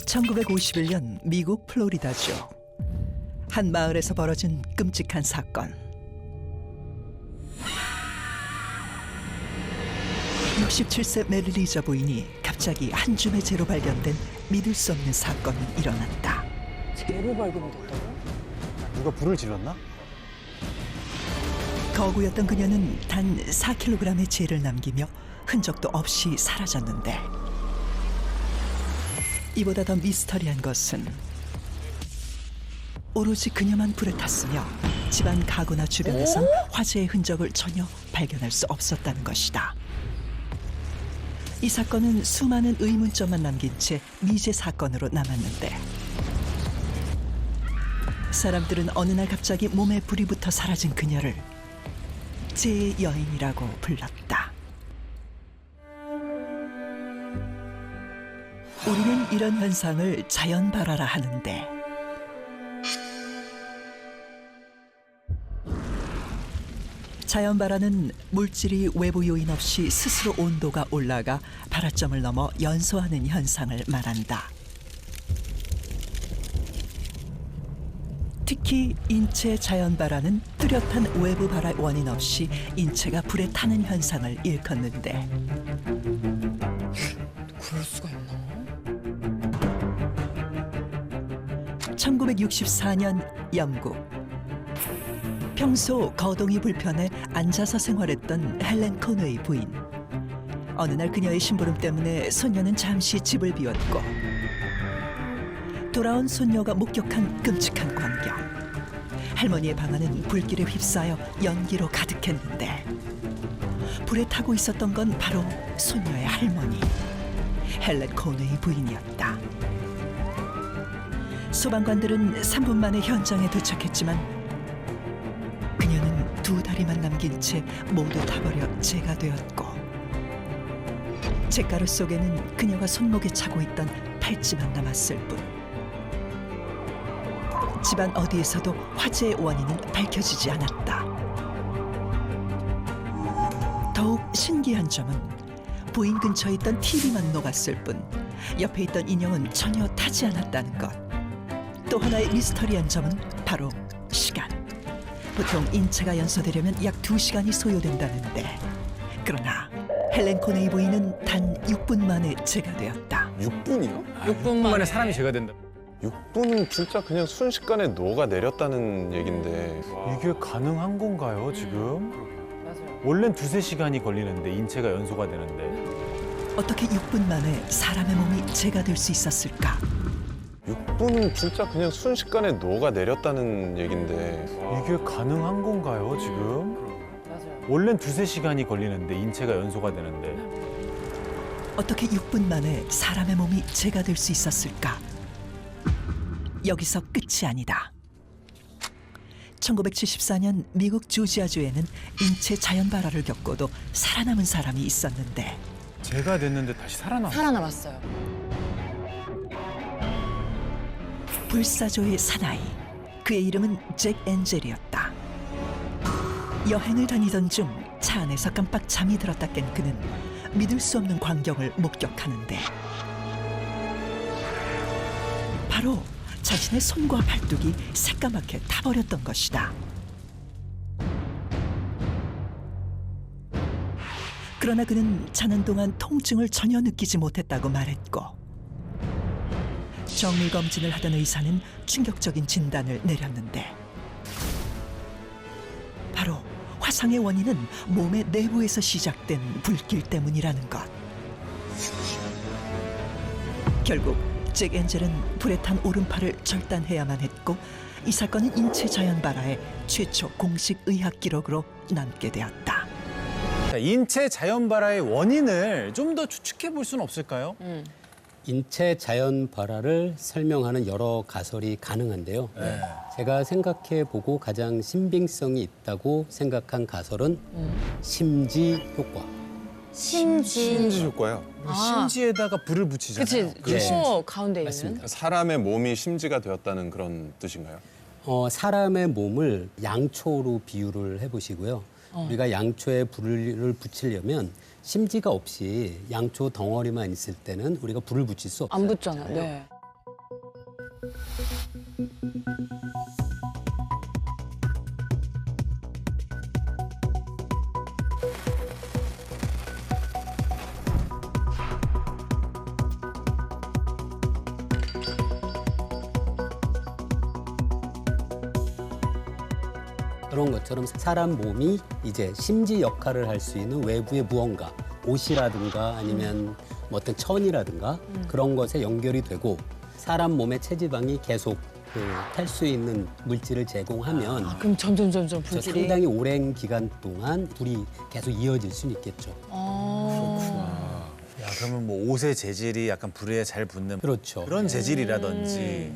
1951년 미국 플로리다주 한 마을에서 벌어진 끔찍한 사건. 67세 메리 리저 부인이 갑자기 한 줌의 재로 발견된 믿을 수 없는 사건이 일어났다. 재로 발견됐다고? 누가 불을 질렀나? 거구였던 그녀는 단 4kg의 재를 남기며 흔적도 없이 사라졌는데, 이보다 더 미스터리한 것은 오로지 그녀만 불에 탔으며 집안 가구나 주변에선 화재의 흔적을 전혀 발견할 수 없었다는 것이다. 이 사건은 수많은 의문점만 남긴 채 미제 사건으로 남았는데, 사람들은 어느 날 갑자기 몸에 불이 붙어 사라진 그녀를 재의 여인이라고 불렀다. 우리는 이런 현상을 자연발화라 하는데, 자연발화는 물질이 외부 요인 없이 스스로 온도가 올라가 발화점을 넘어 연소하는 현상을 말한다. 특히 인체 자연발화는 뚜렷한 외부 발화 원인 없이 인체가 불에 타는 현상을 일컫는데, 그럴 수가 있나? 1964년 영국. 평소 거동이 불편해 앉아서 생활했던 헬렌 코너의 부인. 어느 날 그녀의 심부름 때문에 손녀는 잠시 집을 비웠고, 돌아온 손녀가 목격한 끔찍한 광경. 할머니의 방 안은 불길에 휩싸여 연기로 가득했는데, 불에 타고 있었던 건 바로 손녀의 할머니, 헬렌 코너의 부인이었다. 소방관들은 3분 만에 현장에 도착했지만 그녀는 2다리만 남긴 채 모두 타버려 재가 되었고, 잿가루 속에는 그녀가 손목에 차고 있던 팔찌만 남았을 뿐. 집안 어디에서도 화재의 원인은 밝혀지지 않았다. 더욱 신기한 점은 부인 근처에 있던 TV만 녹았을 뿐 옆에 있던 인형은 전혀 타지 않았다는 것. 또 하나의 미스터리한 점은 바로 시간. 보통 인체가 연소되려면 약 2시간이 소요된다는데, 그러나 헬렌 코네이 부인은 단 6분 만에 재가 되었다. 6분이요? 6분 만에 사람이 죄가 된다. 6분은 진짜 그냥 순식간에 녹아내렸다는 얘긴데. 이게 가능한 건가요, 지금? 맞아요. 원래는 2~3시간이 걸리는데 인체가 연소가 되는데. 어떻게 6분 만에 사람의 몸이 재가 될 수 있었을까? 6분은 진짜 그냥 순식간에 녹아내렸다는 얘긴데. 이게 가능한 건가요, 지금? 맞아요. 원래는 2~3시간이 걸리는데 인체가 연소가 되는데. 어떻게 6분 만에 사람의 몸이 재가 될 수 있었을까? 여기서 끝이 아니다. 1974년 미국 조지아주에는 인체 자연발화를 겪고도 살아남은 사람이 있었는데, 죄가 됐는데 다시 살아남았어요. 살아남았어요. 불사조의 사나이. 그의 이름은 잭 엔젤이었다. 여행을 다니던 중 차 안에서 깜빡 잠이 들었다 깬 그는 믿을 수 없는 광경을 목격하는데, 바로 자신의 손과 팔뚝이 새까맣게 타버렸던 것이다. 그러나 그는 자는 동안 통증을 전혀 느끼지 못했다고 말했고, 정밀검진을 하던 의사는 충격적인 진단을 내렸는데, 바로 화상의 원인은 몸의 내부에서 시작된 불길 때문이라는 것. 결국 잭 엔젤은 불에 탄 오른팔을 절단해야만 했고, 이 사건은 인체 자연발화의 최초 공식 의학 기록으로 남게 되었다. 자, 인체 자연발화의 원인을 좀 더 추측해 볼 수는 없을까요? 인체 자연 발화를 설명하는 여러 가설이 가능한데요. 제가 생각해보고 가장 신빙성이 있다고 생각한 가설은 심지 효과. 심지 효과요? 심지에다가 불을 붙이잖아요. 그치. 코 가운데 있는. 맞습니다. 사람의 몸이 심지가 되었다는 그런 뜻인가요? 사람의 몸을 양초로 비유를 해보시고요. 우리가 양초에 불을 붙이려면 심지가 없이 양초 덩어리만 있을 때는 우리가 불을 붙일 수 없어요. 안 붙잖아. 네. 그런 것처럼 사람 몸이 이제 심지 역할을 할 수 있는 외부의 무언가, 옷이라든가 아니면 뭐 어떤 천이라든가 그런 것에 연결이 되고 사람 몸의 체지방이 계속 탈 수 있는 물질을 제공하면 그럼 점점 저 불길이. 상당히 오랜 기간 동안 불이 계속 이어질 수는 있겠죠. 야, 그러면 뭐 옷의 재질이 약간 불에 잘 붙는 그렇죠. 그런 재질이라든지.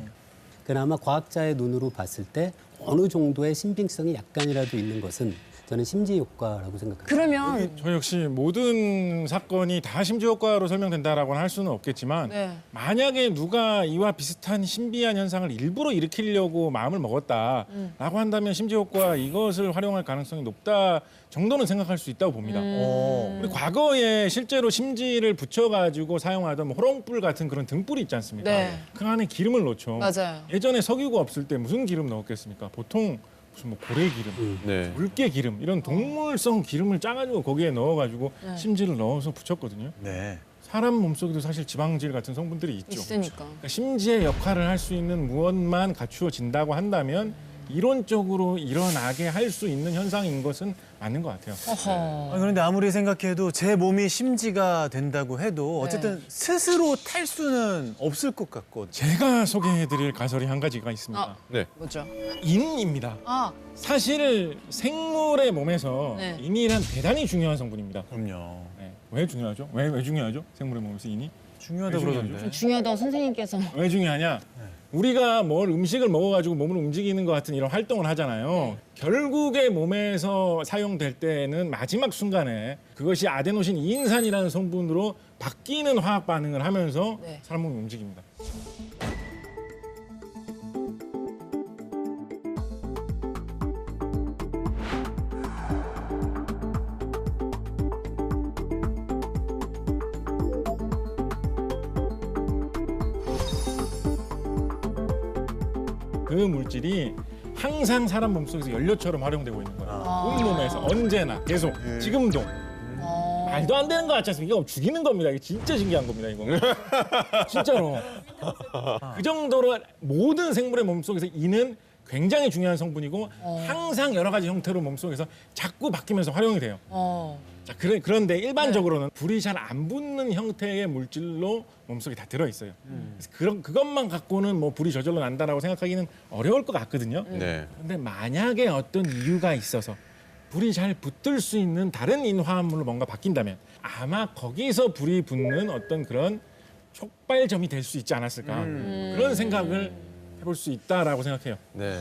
그나마 과학자의 눈으로 봤을 때 어느 정도의 신빙성이 약간이라도 있는 것은 저는 심지 효과라고 생각합니다. 그러면 저 역시 모든 사건이 다 심지 효과로 설명된다라고는 할 수는 없겠지만 네. 만약에 누가 이와 비슷한 신비한 현상을 일부러 일으키려고 마음을 먹었다라고 한다면 심지 효과 이것을 활용할 가능성이 높다 정도는 생각할 수 있다고 봅니다. 우리 과거에 실제로 심지를 붙여가지고 사용하던 뭐 호롱불 같은 그런 등불이 있지 않습니까? 네. 그 안에 기름을 넣죠. 맞아요. 예전에 석유가 없을 때 무슨 기름 넣었겠습니까? 보통 무슨 뭐 고래 기름, 네. 물개 기름 이런 동물성 기름을 짜가지고 거기에 넣어가지고 네. 심지를 넣어서 붙였거든요. 네. 사람 몸속에도 사실 지방질 같은 성분들이 있죠. 있으니까. 그러니까 심지의 역할을 할 수 있는 무엇만 갖추어진다고 한다면 이론적으로 일어나게 할 수 있는 현상인 것은 맞는 것 같아요. 어허. 그런데 아무리 생각해도 제 몸이 심지가 된다고 해도 어쨌든 스스로 탈 수는 없을 것 같거든요. 제가 소개해드릴 가설이 한 가지가 있습니다. 아. 네. 뭐죠? 인입니다. 아, 사실 생물의 몸에서 네. 인이란 대단히 중요한 성분입니다. 그럼요. 네. 왜 중요하죠? 왜 중요하죠? 생물의 몸에서 인이? 중요하다고 왜 그러던데. 중요하다고 선생님께서. 왜 중요하냐? 우리가 뭘 음식을 먹어가지고 몸을 움직이는 것 같은 이런 활동을 하잖아요. 결국에 몸에서 사용될 때는 마지막 순간에 그것이 아데노신 2인산이라는 성분으로 바뀌는 화학 반응을 하면서 네. 사람 몸이 움직입니다. 그 물질이 항상 사람 몸속에서 연료처럼 활용되고 있는 거예요. 온몸에서 언제나 계속 지금도 말도 안 되는 거 같지 않습니까? 이거 죽이는 겁니다. 이게 진짜 신기한 겁니다. 이거 진짜로 그 정도로 모든 생물의 몸속에서 이는 굉장히 중요한 성분이고 항상 여러 가지 형태로 몸속에서 자꾸 바뀌면서 활용이 돼요. 자, 그런데 일반적으로는 불이 잘 안 붙는 형태의 물질로 몸속에 다 들어있어요. 그래서 그것만 갖고는 뭐 불이 저절로 난다라고 생각하기는 어려울 것 같거든요. 네. 근데 만약에 어떤 이유가 있어서 불이 잘 붙을 수 있는 다른 인화합물로 뭔가 바뀐다면 아마 거기서 불이 붙는 어떤 그런 촉발점이 될 수 있지 않았을까 그런 생각을 해볼 수 있다라고 생각해요. 네.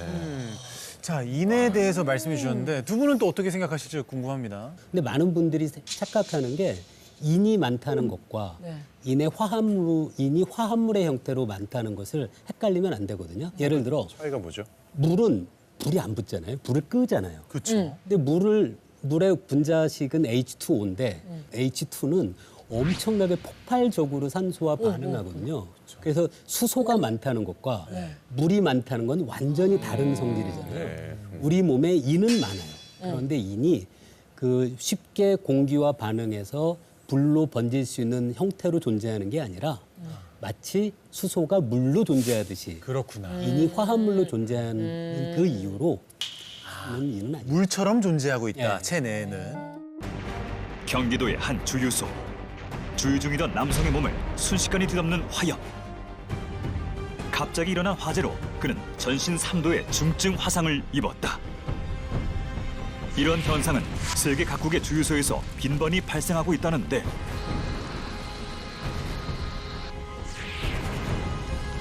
자, 인에 대해서 말씀해 주셨는데 두 분은 또 어떻게 생각하실지 궁금합니다. 근데 많은 분들이 착각하는 게 인이 많다는 것과 네. 인이 화합물의 형태로 많다는 것을 헷갈리면 안 되거든요. 예를 들어 차이가 뭐죠? 물은 불이 안 붙잖아요. 불을 끄잖아요. 그렇죠. 근데 물의 분자식은 H2O인데 H2는 엄청나게 폭발적으로 산소와 반응하거든요. 그래서 수소가 많다는 것과 물이 많다는 건 완전히 다른 성질이잖아요. 네. 우리 몸에 인은 많아요. 그런데 인이 그 쉽게 공기와 반응해서 불로 번질 수 있는 형태로 존재하는 게 아니라 마치 수소가 물로 존재하듯이 그렇구나. 인이 화합물로 존재하는 그 이유로 인은 아니에요. 물처럼 존재하고 있다. 예. 체내에는. 경기도의 한 주유소. 주유 중이던 남성의 몸을 순식간에 뒤덮는 화염. 갑자기 일어난 화재로 그는 전신 3도의 중증 화상을 입었다. 이런 현상은 세계 각국의 주유소에서 빈번히 발생하고 있다는데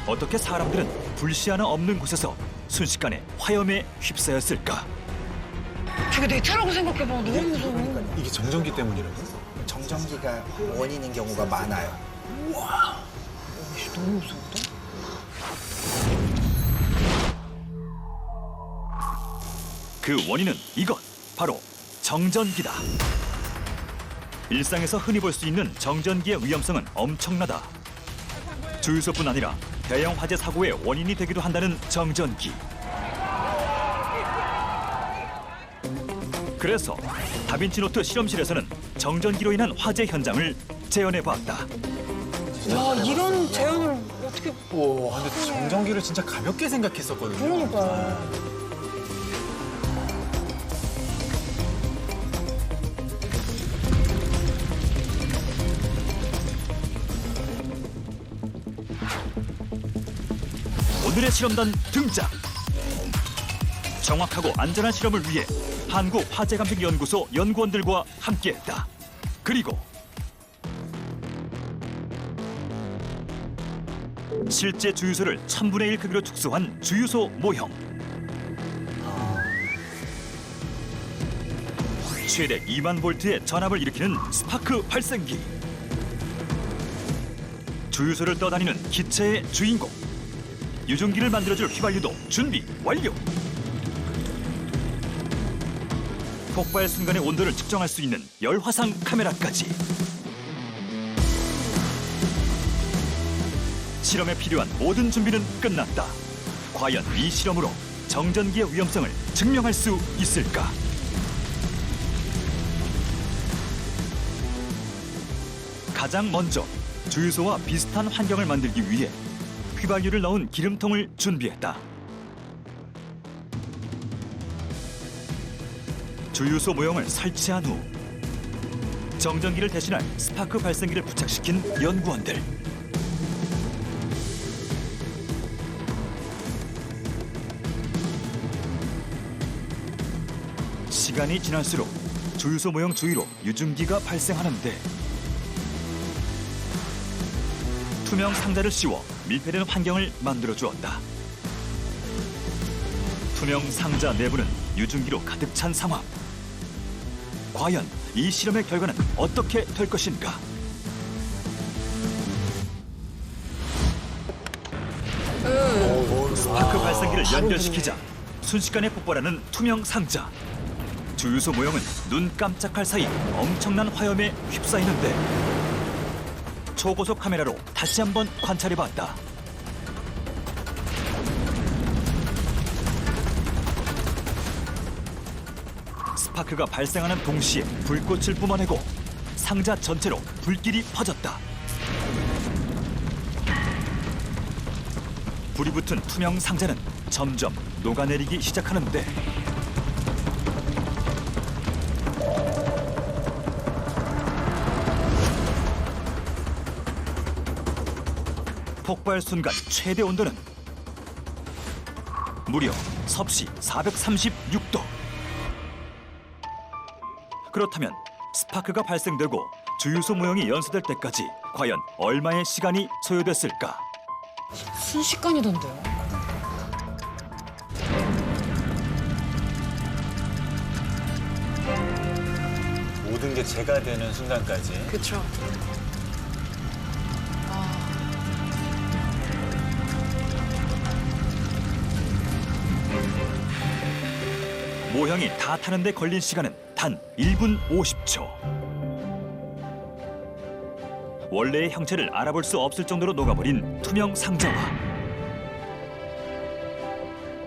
어떻게 사람들은 불씨 하나 없는 곳에서 순식간에 화염에 휩싸였을까? 저게 내 차라고 생각해봐. 너무 무서워. 이게 정전기 때문이라고? 정전기가 원인인 경우가 많아요. 너무 무서웠다. 그 원인은 이것, 바로 정전기다. 일상에서 흔히 볼 수 있는 정전기의 위험성은 엄청나다. 주유소뿐 아니라 대형 화재 사고의 원인이 되기도 한다는 정전기. 그래서 다빈치 노트 실험실에서는 정전기로 인한 화재 현장을 재현해봤다. 야, 이런 재현을 어떻게. 와, 근데 정전기를 진짜 가볍게 생각했었거든요. 그러니까. 오늘의 실험단 등장. 정확하고 안전한 실험을 위해 한국화재감식연구소 연구원들과 함께했다. 그리고 실제 주유소를 1000분의 1 크기로 축소한 주유소 모형. 최대 2만 볼트의 전압을 일으키는 스파크 발생기. 주유소를 떠다니는 기체의 주인공. 유증기를 만들어줄 휘발유도 준비 완료. 폭발 순간의 온도를 측정할 수 있는 열화상 카메라까지. 실험에 필요한 모든 준비는 끝났다. 과연 이 실험으로 정전기의 위험성을 증명할 수 있을까? 가장 먼저 주유소와 비슷한 환경을 만들기 위해 휘발유를 넣은 기름통을 준비했다. 주유소 모형을 설치한 후 정전기를 대신할 스파크 발생기를 부착시킨 연구원들. 시간이 지날수록 주유소 모형 주위로 유증기가 발생하는데 투명 상자를 씌워 밀폐되는 환경을 만들어 주었다. 투명 상자 내부는 유증기로 가득 찬 상황. 과연 이 실험의 결과는 어떻게 될 것인가? 스파크 발생기를 연결시키자 순식간에 폭발하는 투명 상자. 주유소 모형은 눈 깜짝할 사이 엄청난 화염에 휩싸이는데 초고속 카메라로 다시 한번 관찰해봤다. 스파크가 발생하는 동시에 불꽃을 뿜어내고 상자 전체로 불길이 퍼졌다. 불이 붙은 투명 상자는 점점 녹아내리기 시작하는데 폭발 순간 최대 온도는 무려 섭씨 436도. 그렇다면 스파크가 발생되고 주유소 모형이 연소될 때까지 과연 얼마의 시간이 소요됐을까? 순식간이던데요. 모든 게 제가 되는 순간까지. 그쵸. 모형이 다 타는데 걸린 시간은 단 1분 50초. 원래의 형체를 알아볼 수 없을 정도로 녹아버린 투명 상자와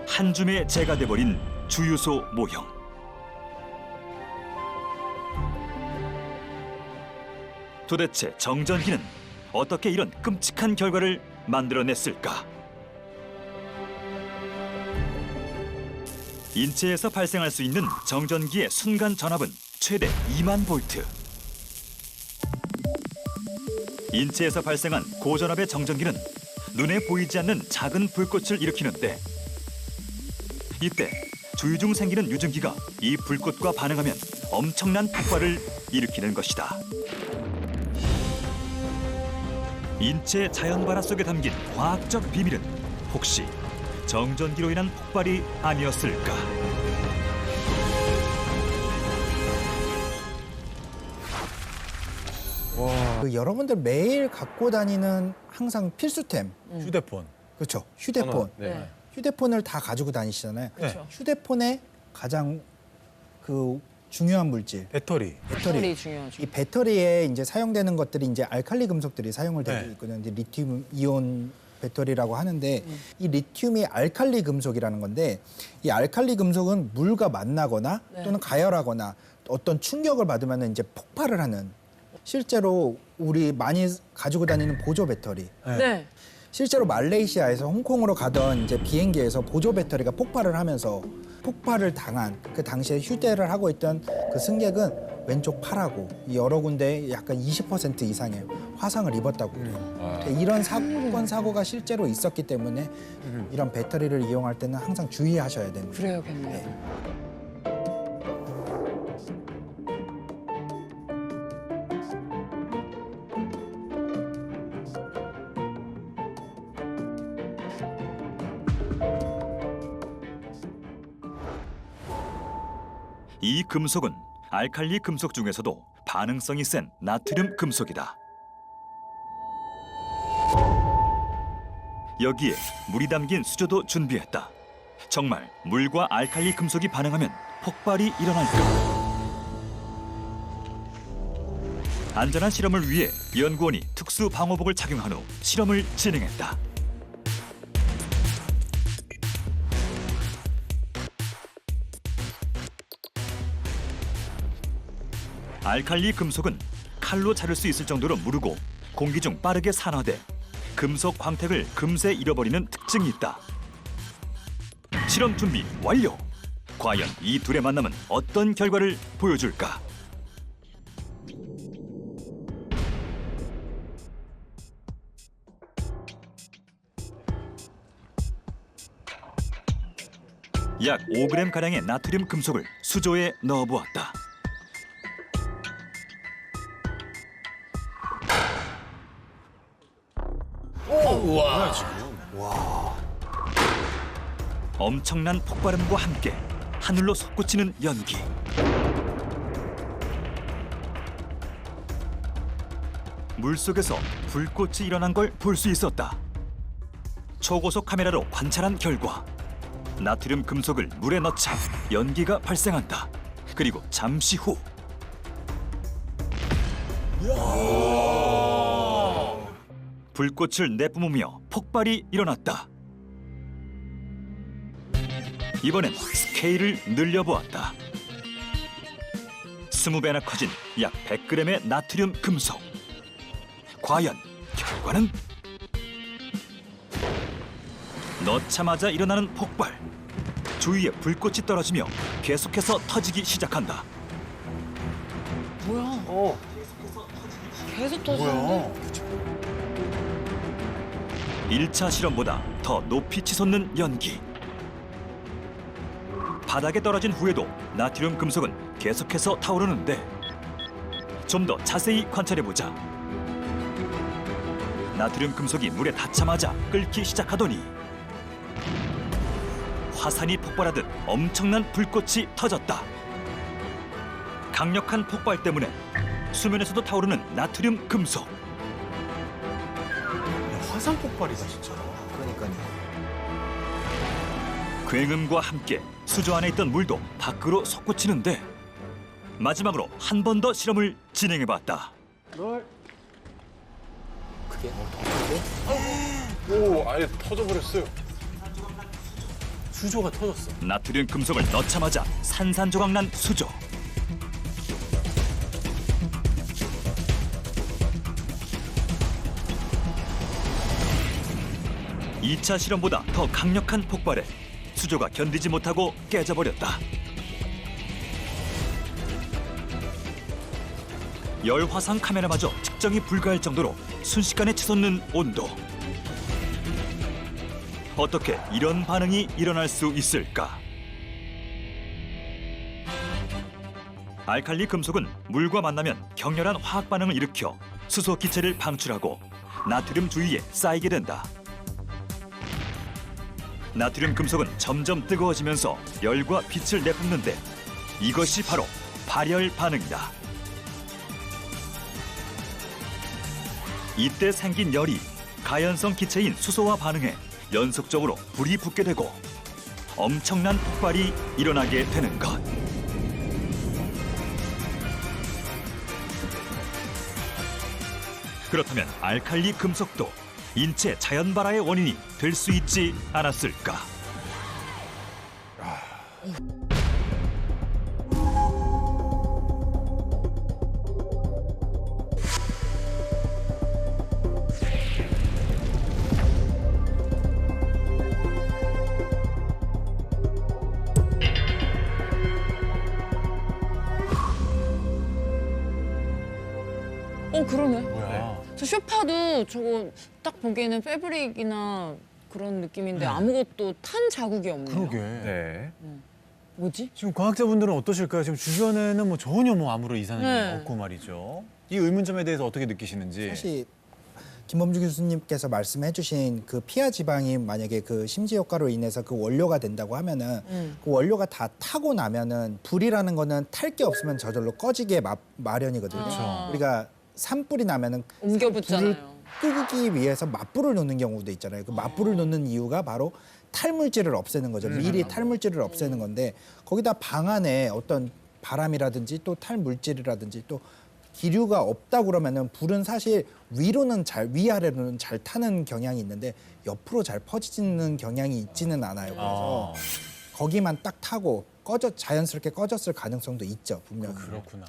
한 줌에 재가돼버린 주유소 모형. 도대체 정전기는 어떻게 이런 끔찍한 결과를 만들어냈을까? 인체에서 발생할 수 있는 정전기의 순간 전압은 최대 2만 볼트. 인체에서 발생한 고전압의 정전기는 눈에 보이지 않는 작은 불꽃을 일으키는데 이때 주유 중 생기는 유증기가 이 불꽃과 반응하면 엄청난 폭발을 일으키는 것이다. 인체 자연 발화 속에 담긴 과학적 비밀은 혹시 정전기로 인한 폭발이 아니었을까? 그 여러분들 매일 갖고 다니는 항상 필수템. 휴대폰. 그렇죠. 휴대폰. 네. 휴대폰을 다 가지고 다니시잖아요. 그렇죠. 휴대폰의 가장 그 중요한 물질. 배터리. 배터리 중요하죠. 이 배터리에 이제 사용되는 것들이 이제 알칼리 금속들이 사용을 되고 네. 있거든요. 이제 리튬 이온 배터리라고 하는데 이 리튬이 알칼리 금속이라는 건데 이 알칼리 금속은 물과 만나거나 또는 가열하거나 어떤 충격을 받으면 이제 폭발을 하는 실제로 우리 많이 가지고 다니는 보조 배터리 네. 실제로 말레이시아에서 홍콩으로 가던 이제 비행기에서 보조 배터리가 폭발을 하면서 폭발을 당한 그 당시에 휴대를 하고 있던 그 승객은 왼쪽 팔하고 여러 군데 약간 20% 이상의 화상을 입었다고 그래요. 이런 사건 사고가 실제로 있었기 때문에 이런 배터리를 이용할 때는 항상 주의하셔야 됩니다. 그래야겠네. 이 금속은 알칼리 금속 중에서도 반응성이 센 나트륨 금속이다. 여기에 물이 담긴 수조도 준비했다. 정말 물과 알칼리 금속이 반응하면 폭발이 일어날까? 안전한 실험을 위해 연구원이 특수 방호복을 착용한 후 실험을 진행했다. 알칼리 금속은 칼로 자를 수 있을 정도로 무르고 공기 중 빠르게 산화돼 금속 광택을 금세 잃어버리는 특징이 있다. 실험 준비 완료! 과연 이 둘의 만남은 어떤 결과를 보여줄까? 약 5g가량의 나트륨 금속을 수조에 넣어보았다. 엄청난 폭발음과 함께 하늘로 솟구치는 연기. 물속에서 불꽃이 일어난 걸 볼 수 있었다. 초고속 카메라로 관찰한 결과 나트륨 금속을 물에 넣자 연기가 발생한다. 그리고 잠시 후 불꽃을 내뿜으며 폭발이 일어났다. 이번엔 스케일을 늘려보았다. 20배나 커진 약 100g의 나트륨 금속. 과연 결과는? 넣자마자 일어나는 폭발. 주위에 불꽃이 떨어지며 계속해서 터지기 시작한다. 뭐야? 계속 터지는데? 1차 실험보다 더 높이 치솟는 연기. 바닥에 떨어진 후에도 나트륨 금속은 계속해서 타오르는데 좀 더 자세히 관찰해보자. 나트륨 금속이 물에 닿자마자 끓기 시작하더니 화산이 폭발하듯 엄청난 불꽃이 터졌다. 강력한 폭발 때문에 수면에서도 타오르는 나트륨 금속. 화산 폭발이다 진짜. 그러니까요. 굉음과 함께 수조 안에 있던 물도 밖으로 솟구치는데 마지막으로 한 번 더 실험을 진행해봤다. 오, 아예 터져버렸어요. 수조가 터졌어. 나트륨 금속을 넣자마자 산산조각난 수조. 이 차 실험보다 더 강력한 폭발에 수조가 견디지 못하고 깨져버렸다. 열화상 카메라마저 측정이 불가할 정도로 순식간에 치솟는 온도. 어떻게 이런 반응이 일어날 수 있을까? 알칼리 금속은 물과 만나면 격렬한 화학 반응을 일으켜 수소 기체를 방출하고 나트륨 주위에 쌓이게 된다. 나트륨 금속은 점점 뜨거워지면서 열과 빛을 내뿜는데 이것이 바로 발열 반응이다. 이때 생긴 열이 가연성 기체인 수소와 반응해 연속적으로 불이 붙게 되고 엄청난 폭발이 일어나게 되는 것. 그렇다면 알칼리 금속도 인체 자연 발화의 원인이 될 수 있지 않았을까? 그러네. 뭐야? 저 쇼파도 저거 딱 보기에는 패브릭이나 그런 느낌인데 아무것도 탄 자국이 없네요. 그러게. 네. 뭐지? 지금 과학자분들은 어떠실까요? 지금 주변에는 뭐 전혀 뭐 아무런 이상이 네. 없고 말이죠. 이 의문점에 대해서 어떻게 느끼시는지. 사실 김범주 교수님께서 말씀해주신 그 피하 지방이 만약에 그 심지 효과로 인해서 그 원료가 된다고 하면은 그 원료가 다 타고 나면은 불이라는 거는 탈 게 없으면 저절로 꺼지게 마련이거든요. 그렇죠. 우리가 산불이 나면은 옮겨 불을 붙잖아요. 끄기 위해서 맞불을 놓는 경우도 있잖아요. 그 맞불을 놓는 이유가 바로 탈물질을 없애는 거죠. 미리 탈물질을 없애는 건데 거기다 방 안에 어떤 바람이라든지 또 탈물질이라든지 또 기류가 없다 그러면은 불은 사실 위로는 위아래로는 잘 타는 경향이 있는데 옆으로 잘 퍼지는 경향이 있지는 않아요. 그래서 거기만 딱 타고 자연스럽게 꺼졌을 가능성도 있죠, 분명히. 그렇구나.